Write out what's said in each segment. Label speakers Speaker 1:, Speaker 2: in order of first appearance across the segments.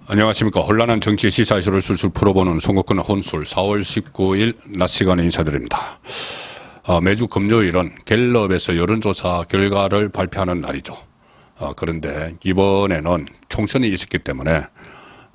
Speaker 1: 안녕하십니까. 혼란한 정치 시사 이슈를 술술 풀어보는 송국근 혼술 4월 19일 낮 시간에 인사드립니다. 매주 금요일은 갤럽에서 여론조사 결과를 발표하는 날이죠. 그런데 이번에는 총선이 있었기 때문에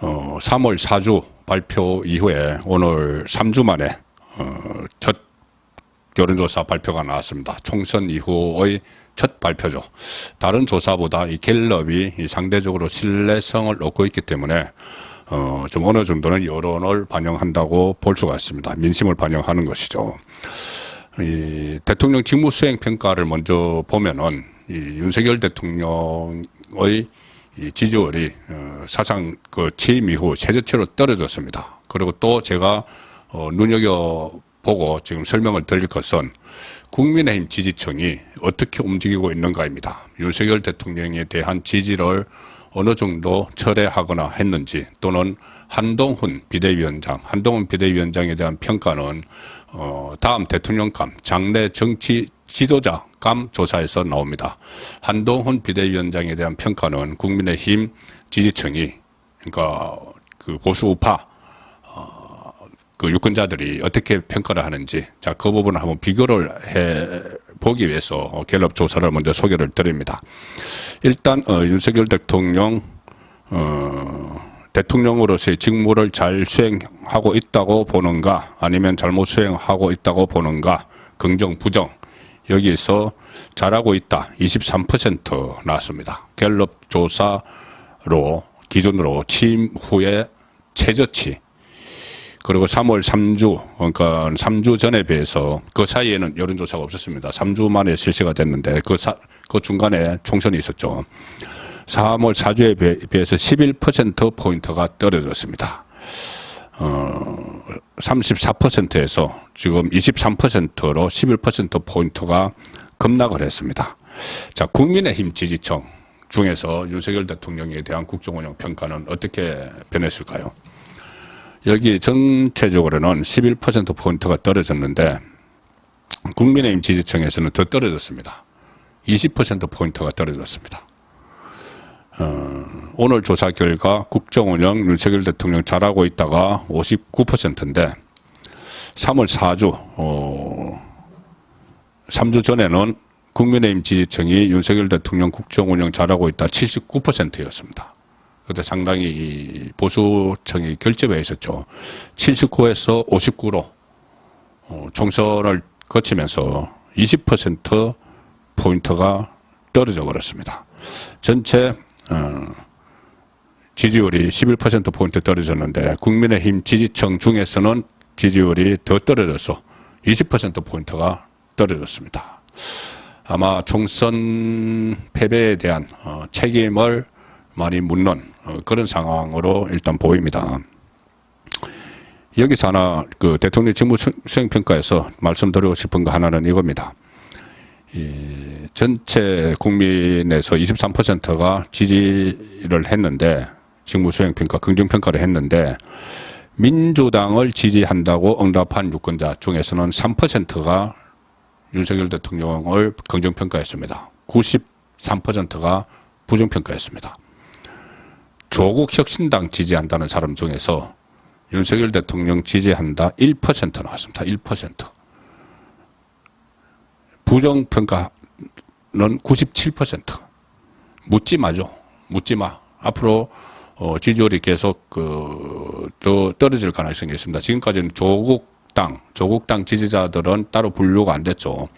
Speaker 1: 3월 4주 발표 이후에 오늘 3주 만에 첫 여론조사 발표가 나왔습니다. 총선 이후의 첫 발표죠. 다른 조사보다 이 갤럽이 상대적으로 신뢰성을 얻고 있기 때문에 좀 어느 정도는 여론을 반영한다고 볼 수가 있습니다. 민심을 반영하는 것이죠. 이 대통령 직무수행 평가를 먼저 보면은 이 윤석열 대통령의 이 지지율이 사상 그 취임 이후 최저치로 떨어졌습니다. 그리고 또 제가 눈여겨보고 지금 설명을 드릴 것은 국민의힘 지지층이 어떻게 움직이고 있는가입니다. 윤석열 대통령에 대한 지지를 어느 정도 철회하거나 했는지, 또는 한동훈 비대위원장에 대한 평가는 다음 대통령감, 장래 정치 지도자감 조사에서 나옵니다. 한동훈 비대위원장에 대한 평가는 국민의힘 지지층이, 그러니까 그 보수 우파 그 유권자들이 어떻게 평가를 하는지, 자, 그 부분을 한번 비교를 해 보기 위해서 갤럽 조사를 먼저 소개를 드립니다. 일단 윤석열 대통령 대통령으로서의 직무를 잘 수행하고 있다고 보는가, 아니면 잘못 수행하고 있다고 보는가, 긍정 부정, 여기에서 잘하고 있다 23% 나왔습니다. 갤럽 조사로 기준으로 취임 후에 최저치, 그리고 3월 3주, 그러니까 3주 전에 비해서, 그 사이에는 여론조사가 없었습니다. 3주 만에 실시가 됐는데, 그 중간에 총선이 있었죠. 3월 4주에 비해서 11%포인트가 떨어졌습니다. 34%에서 지금 23%로 11%포인트가 급락을 했습니다. 자, 국민의힘 지지층 중에서 윤석열 대통령에 대한 국정운영 평가는 어떻게 변했을까요? 여기 전체적으로는 11%포인트가 떨어졌는데, 국민의힘 지지층에서는 더 떨어졌습니다. 20%포인트가 떨어졌습니다. 오늘 조사 결과 국정운영 윤석열 대통령 잘하고 있다가 59%인데, 3월 4주, 3주 전에는 국민의힘 지지층이 윤석열 대통령 국정운영 잘하고 있다 79%였습니다. 그때 상당히 보수층이 결집해 있었죠. 79에서 59로 총선을 거치면서 20%포인트가 떨어져 버렸습니다. 전체 지지율이 11%포인트 떨어졌는데, 국민의힘 지지층 중에서는 지지율이 더 떨어져서 20%포인트가 떨어졌습니다. 아마 총선 패배에 대한 책임을 많이 묻는 그런 상황으로 일단 보입니다. 여기서 하나 그 대통령 직무 수행 평가에서 말씀드리고 싶은 거 하나는 이겁니다. 전체 국민에서 23%가 지지를 했는데, 직무 수행 평가, 긍정 평가를 했는데, 민주당을 지지한다고 응답한 유권자 중에서는 3%가 윤석열 대통령을 긍정 평가했습니다. 93%가 부정 평가했습니다. 조국 혁신당 지지한다는 사람 중에서 윤석열 대통령 지지한다 1% 나왔습니다. 1%. 부정평가는 97%. 묻지마죠. 묻지마. 앞으로 지지율이 계속 더 떨어질 가능성이 있습니다. 지금까지는 조국당 지지자들은 따로 분류가 안 됐죠.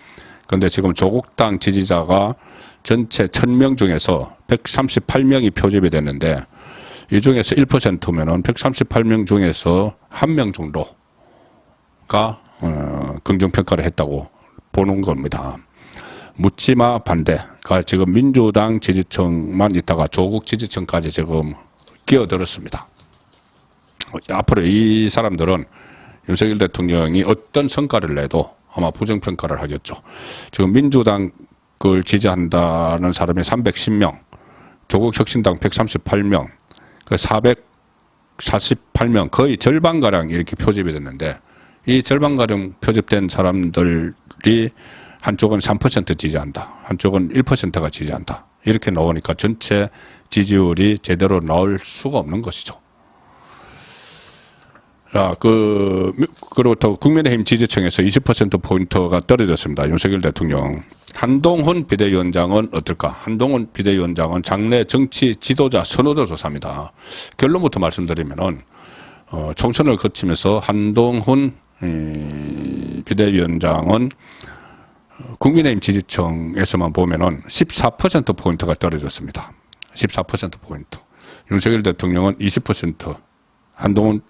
Speaker 1: 그런데 지금 조국당 지지자가 전체 1000명 중에서 138명이 표집이 됐는데, 이 중에서 1%면은 138명 중에서 1명 정도가 긍정평가를 했다고 보는 겁니다. 묻지마 반대가 지금 민주당 지지층만 있다가 조국 지지층까지 지금 끼어들었습니다. 앞으로 이 사람들은 윤석열 대통령이 어떤 성과를 내도 아마 부정평가를 하겠죠. 지금 민주당 을 지지한다는 사람이 310명, 조국 혁신당 138명, 그 448명, 거의 절반가량 이렇게 표집이 됐는데, 이 절반가량 표집된 사람들이 한쪽은 3% 지지한다, 한쪽은 1%가 지지한다, 이렇게 나오니까 전체 지지율이 제대로 나올 수가 없는 것이죠. 자, 그리고 또 국민의힘 지지층에서 20%포인트가 떨어졌습니다. 윤석열 대통령. 한동훈 비대위원장은 어떨까? 한동훈 비대위원장은 장래 정치 지도자 선호도 조사입니다. 결론부터 말씀드리면은, 총선을 거치면서 한동훈 비대위원장은 국민의힘 지지층에서만 보면은 14%포인트가 떨어졌습니다. 14%포인트. 윤석열 대통령은 20%, 한동훈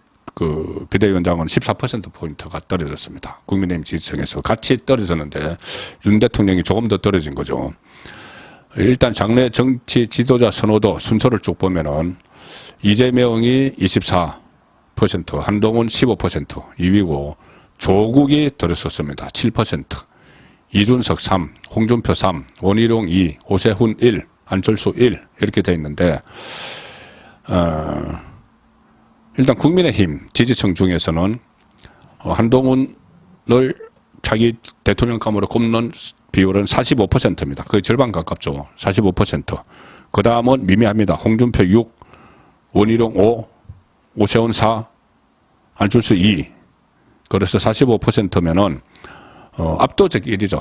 Speaker 1: 비대위원장은 14%포인트가 떨어졌습니다. 국민의힘 지지층에서 같이 떨어졌는데 윤 대통령이 조금 더 떨어진 거죠. 일단 장래 정치 지도자 선호도 순서를 쭉 보면은 이재명이 24%, 한동훈 15% 2위고 조국이 들었었습니다. 7%, 이준석 3, 홍준표 3, 원희룡 2, 오세훈 1, 안철수 1 이렇게 돼 있는데 일단 국민의힘 지지층 중에서는 한동훈을 자기 대통령감으로 꼽는 비율은 45%입니다. 거의 절반 가깝죠. 45%. 그 다음은 미미합니다. 홍준표 6, 원희룡 5, 오세훈 4, 안철수 2. 그래서 45%면은 압도적 1위죠.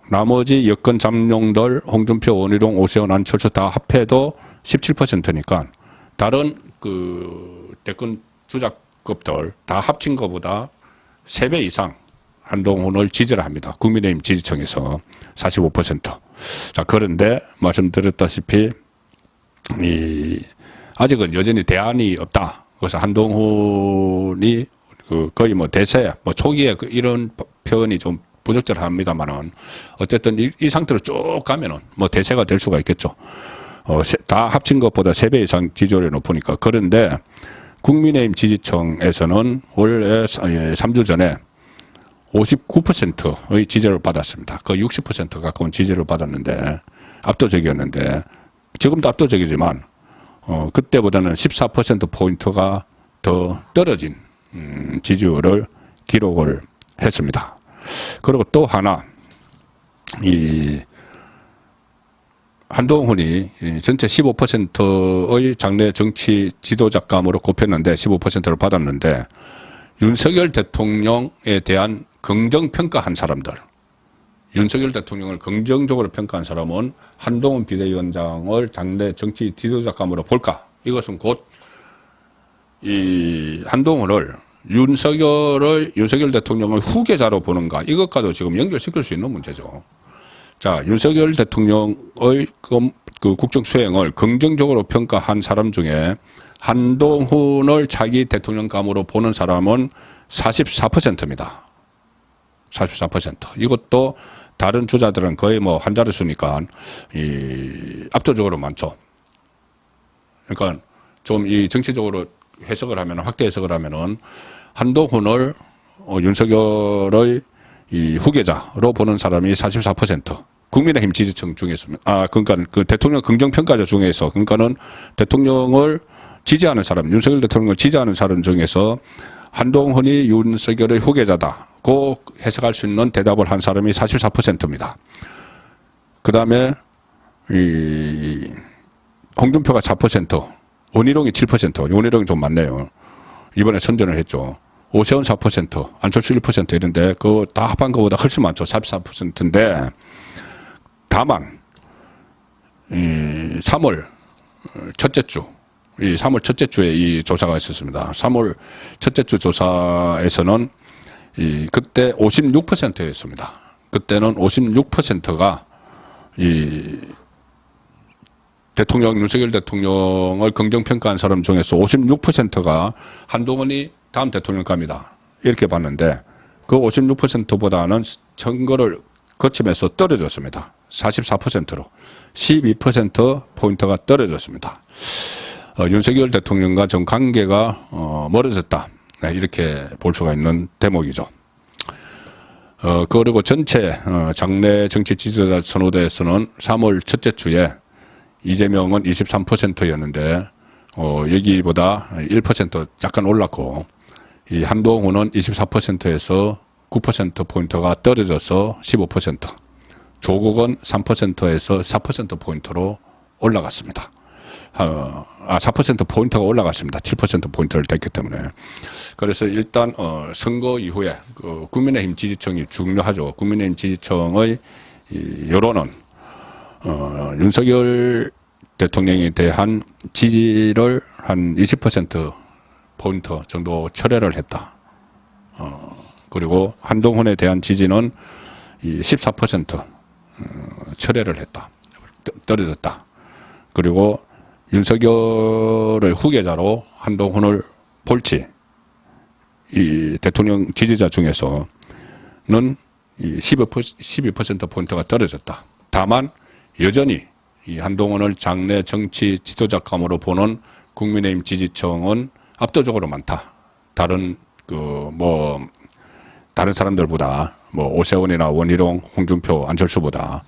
Speaker 1: 나머지 여권 잠룡들 홍준표, 원희룡, 오세훈, 안철수 다 합해도 17%니까 다른 대권 주자급들 다 합친 것보다 3배 이상 한동훈을 지지를 합니다. 국민의힘 지지층에서 45%. 자, 그런데 말씀드렸다시피 아직은 여전히 대안이 없다. 그래서 한동훈이 거의 대세, 초기에 이런 표현이 좀 부적절합니다만은 어쨌든 이 상태로 쭉 가면은 대세가 될 수가 있겠죠. 다 합친 것보다 3배 이상 지지율이 높으니까. 그런데 국민의힘 지지층에서는 원래 3주 전에 59%의 지지를 받았습니다. 거의 60% 가까운 지지를 받았는데 압도적이었는데 지금도 압도적이지만 그때보다는 14%포인트가 더 떨어진 지지율을 기록을 했습니다. 그리고 또 하나 한동훈이 전체 15%의 장래 정치 지도자감으로 꼽혔는데 15%를 받았는데 윤석열 대통령에 대한 긍정평가한 사람들, 윤석열 대통령을 긍정적으로 평가한 사람은 한동훈 비대위원장을 장래 정치 지도자감으로 볼까? 이것은 곧 한동훈을 윤석열 대통령의 후계자로 보는가? 이것과도 지금 연결시킬 수 있는 문제죠. 자, 윤석열 대통령의 국정 수행을 긍정적으로 평가한 사람 중에 한동훈을 자기 대통령감으로 보는 사람은 44%입니다. 44%. 이것도 다른 주자들은 거의 한 자릿수니까 압도적으로 많죠. 그러니까 좀 정치적으로 해석을 하면, 확대 해석을 하면은 한동훈을 윤석열의 후계자로 보는 사람이 44%. 국민의힘 지지층 중에서, 그러니까 대통령 긍정평가자 중에서, 그러니까는 대통령을 지지하는 사람, 윤석열 대통령을 지지하는 사람 중에서 한동훈이 윤석열의 후계자다고 해석할 수 있는 대답을 한 사람이 44%입니다. 그 다음에, 홍준표가 4%, 원희룡이 7%, 원희룡이 좀 많네요. 이번에 선전을 했죠. 오세훈 4%, 안철수 1% 이런데 그거 다 합한 것보다 훨씬 많죠. 44%인데 다만 3월 첫째 주, 3월 첫째 주에 이 조사가 있었습니다. 3월 첫째 주 조사에서는 그때 56%였습니다. 그때는 56%가 윤석열 대통령을 긍정평가한 사람 중에서 56%가 한동훈이 다음 대통령감이다. 이렇게 봤는데 그 56%보다는 선거를 거치면서 떨어졌습니다. 44%로. 12%포인트가 떨어졌습니다. 윤석열 대통령과 좀 관계가 멀어졌다. 네, 이렇게 볼 수가 있는 대목이죠. 그리고 전체 장래 정치 지지자 선호도에서는 3월 첫째 주에 이재명은 23%였는데 여기보다 1% 약간 올랐고 이 한동훈은 24%에서 9%포인트가 떨어져서 15%, 조국은 3%에서 4%포인트로 올라갔습니다. 4%포인트가 올라갔습니다. 7%포인트를 뗐기 때문에. 그래서 일단, 선거 이후에, 국민의힘 지지층이 중요하죠. 국민의힘 지지층의 여론은, 윤석열 대통령에 대한 지지를 한 20%포인트 정도 철회를 했다. 그리고 한동훈에 대한 지지는 14% 철회를 했다. 떨어졌다. 그리고 윤석열의 후계자로 한동훈을 볼지 이 대통령 지지자 중에서는 12%포인트가 떨어졌다. 다만 여전히 이 한동훈을 장래 정치 지도자감으로 보는 국민의힘 지지층은 압도적으로 많다. 다른 다른 사람들보다 오세훈이나 원희룡, 홍준표, 안철수보다.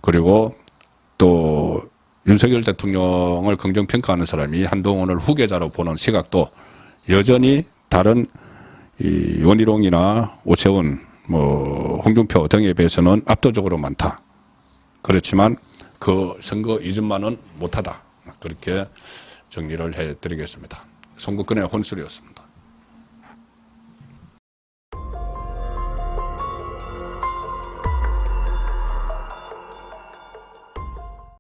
Speaker 1: 그리고 또 윤석열 대통령을 긍정평가하는 사람이 한동훈을 후계자로 보는 시각도 여전히 다른 이 원희룡이나 오세훈, 홍준표 등에 비해서는 압도적으로 많다. 그렇지만 그 선거 이전만은 못하다. 그렇게 정리를 해드리겠습니다. 선거권의 혼술이었습니다.